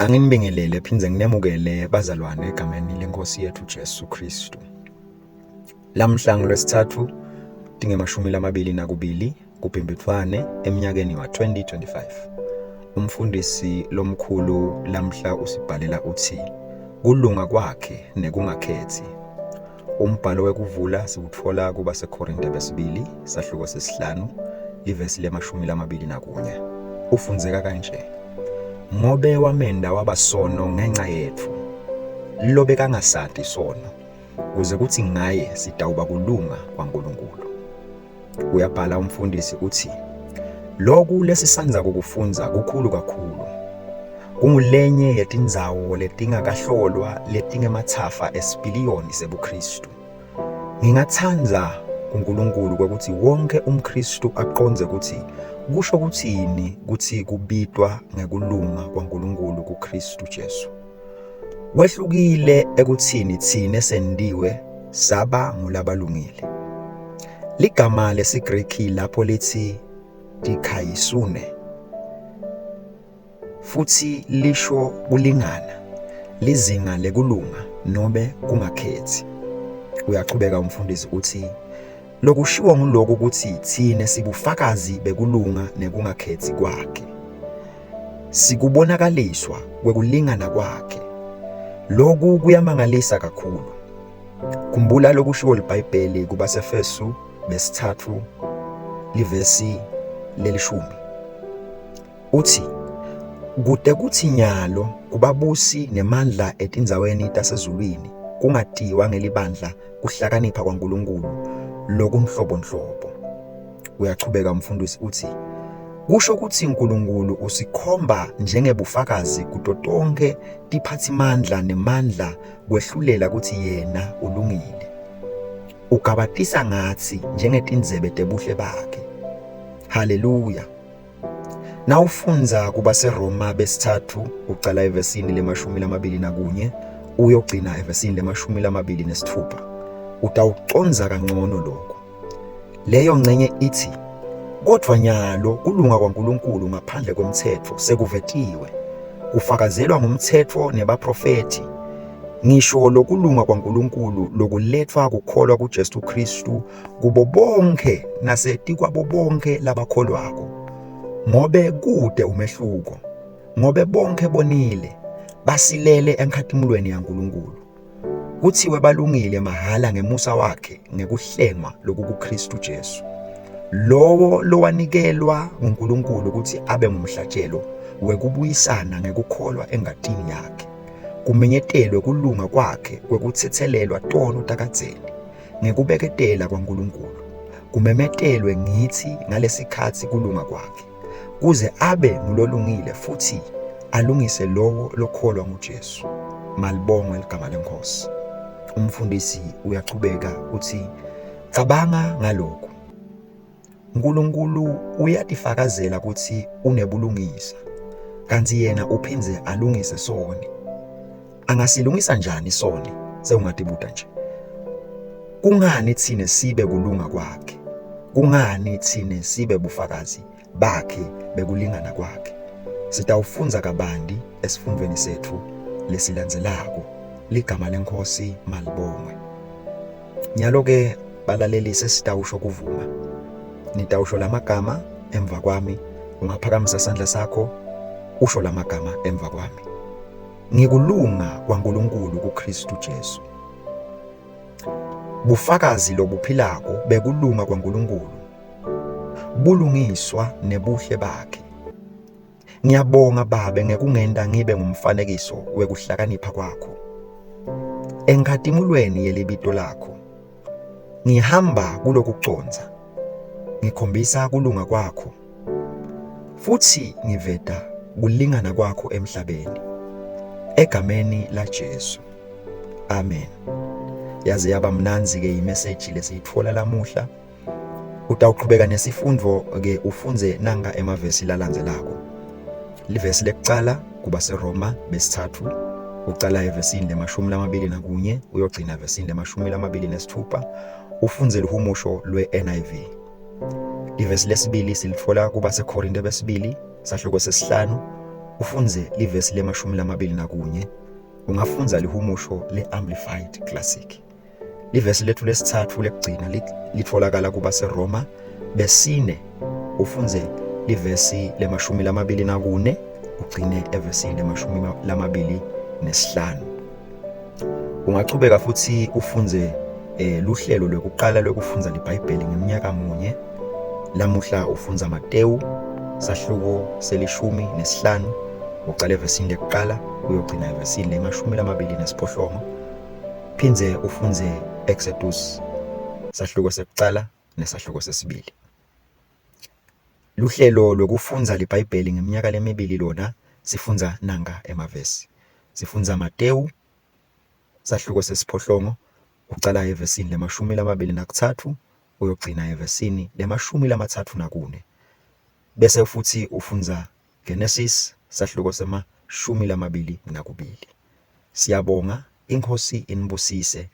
Anginibingelele phindze nginemukele bazalwane egameni lenkosi yethu Jesu Kristu. Lamhla ngolwesithathu tinge-22 kuBhimbidvwane eminyakeni wa-2025. Umfundisi lomkhulu lamhla usibhalela uthi kulunga kwakhe nekungakhethi. Umbhalo wekuvula siwutfola kubaseKorinte 2 sahluko sesi-5 ivesi le-21. Ufundzeka kanje: ngobe wamenda wabasono ngenxa yethu, lobe kangasati sono, kuze kuthi ngaye sitawuba kulunga kwaNkulunkulu. Uyabhala umfundisi uthi lokhu lesisanza kukufunza kukhulu kakhulu. Kungulenye yetindzawo letingakahlolwa letingematsafa esipiliyoni sebuKristu. Ngingatsandza kuNkulunkulu kwekuthi wonke umKristu aqondze ukuthi kusho kuthini kuthi kubitwa ngekulunga kwaNkulunkulu kuKristu Jesu. Wehlukile ekuthini thine sendiwe saba ngulabalungile. Ligama lesiGreki lapho lithi dikaiosune futhi lisho kulingana, lizinga lekulunga nobe kungakhethi. Uyaqhubeka umfundisi uthi lokushiwo nguloku ukuthi thine sibufakazi bekulunga nekungakhethi kwakhe, sikubonakaliswa kwekulingana kwakhe. Lokhu kuyamangalisa kakhulu. Khumbula lokushiwo liBhayibheli kubaseFesu 3 livesi le-10. Uthi kude kuthi nyalo kubabusi nemandla etindzaweni tasezulwini kungatiwa ngelibandla kuhlakanipha kwaNkulunkulu lokunhlobonhlobo. Uyaqhubeka umfundisi uthi kusho ukuthi uNkulunkulu usikhomba njengebufakazi kuto tonke tiphathimandla nemandla kwehlulela ukuthi yena ulungile. Ugabatisa ngathi njengetindzebe tebuhle bakhe. Haleluya. Nawufunza kubaseRoma 3 ucala evesini le-21 uyogcina evesini le-26, utawuconza kangcono lokho. Leyo ngcenye ithi kodwa nyalo kulunga kwaNkulunkulu ngaphandle komthetho sekuvetiwe, kufakazelwa ngumthetho nebaprofeti. Ngisho lokulunga kwaNkulunkulu lokulethwa kukholwa kuJesu Kristu kubo bonke nasetikwabo bonke labakholwako. Ngobe kude umehluko, ngobe bonke bonile basilele enkhazimulweni yaNkulunkulu. Kuthiwe balungile mahala ngemusa wakhe ngekuhlengwa lokuKristu Jesu. Lowo lowanikelwa nguNkulunkulu ukuthi abe ngumhlatshelo wekubuyisana ngekukholwa engatini yakhe, kumenyetelwe kulunga kwakhe kwekutsetselelwa tono takadzeni ngekubeketela kwaNkulunkulu, kumemetelwe ngithi ngalesikhatsi kulunga kwakhe, kuze abe ngulolungile futhi alungise lowo lokholwa nguJesu. Malibongwe igama leNkosi. Umfundisi uyaqhubeka uthi cabanga ngalokhu. uNkulunkulu uyatifakazela ukuthi unebulungisa, kanti yena uphindze alungise soni. Angasilungisa njani soni? Sewungatibuta nje. Kungani thine sibe kulunga kwakhe? Kungani thine sibe bufakazi bakhe bekulingana kwakhe? Sitawufunza kabandi esifundweni sethu lesilandzelako. Ligama leNkosi malibongwe. Nyalo-ke balaleli sesitawusho kuvuma. Nitawusho lamagama emva kwami, ungaphakamisa isandla sakho usho lamagama emva kwami. Ngikulunga kwaNkulunkulu kuKristu Jesu. Bufakazi lobuphilako bekulunga kwaNkulunkulu, bulungiswa nebuhle bakhe. Ngiyabonga Babe ngekungenda ngibe ngumfanekiso wekuhlakanipha kwakho. Enkhazimulweni yelibito lakho ngihamba kulokuconza, ngikhombisa kulunga kwakho, futhi ngiveta kulingana kwakho emhlabeni. Egameni laJesu. Amen. Yaze yaba mnanzi-ke imeseji lesiyitfola lamuhla. Utawuqhubeka nesifundvo-ke ufunze nanga emavesi lalandzelako. Livesi lekucala kubaseRoma 3 ucala evesini le-21 uyogcina evesini le-26, ufunze luhumusho lwe-NIV. Livesi lesibili silitfola kubaseKorinte 2 sahluko sesi-5 ufunze livesi le-21, ungafunza lihumusho le-Amplified Classic. Livesi lethu lesithathu lekugcina litfolakala kubaseRoma, besine ufunze livesi le-24, ugcine evesini le-25. Ungachubeka futhi ufunze luhlelo lwekuqala lwekufundza liBhayibheli ngeminyaka 1. Lamuhla ufunza Matewu sahluko se-15, ucala evesini lekuqala uyogcina evesini le-28. Phindze ufunze Exodus sahluko sekuqala nesahluko sesibili. Luhlelo lwekufundza liBhayibheli ngeminyaka 2 lona sifunza nanga emavesi. Sifunza Matewu sahluko sesiphohlongo, ucala evesini le-23 uyogcina evesini le-34. Bese futhi ufunza Genesis sahluko sema-22. Siyabonga, iNkosi inibusise.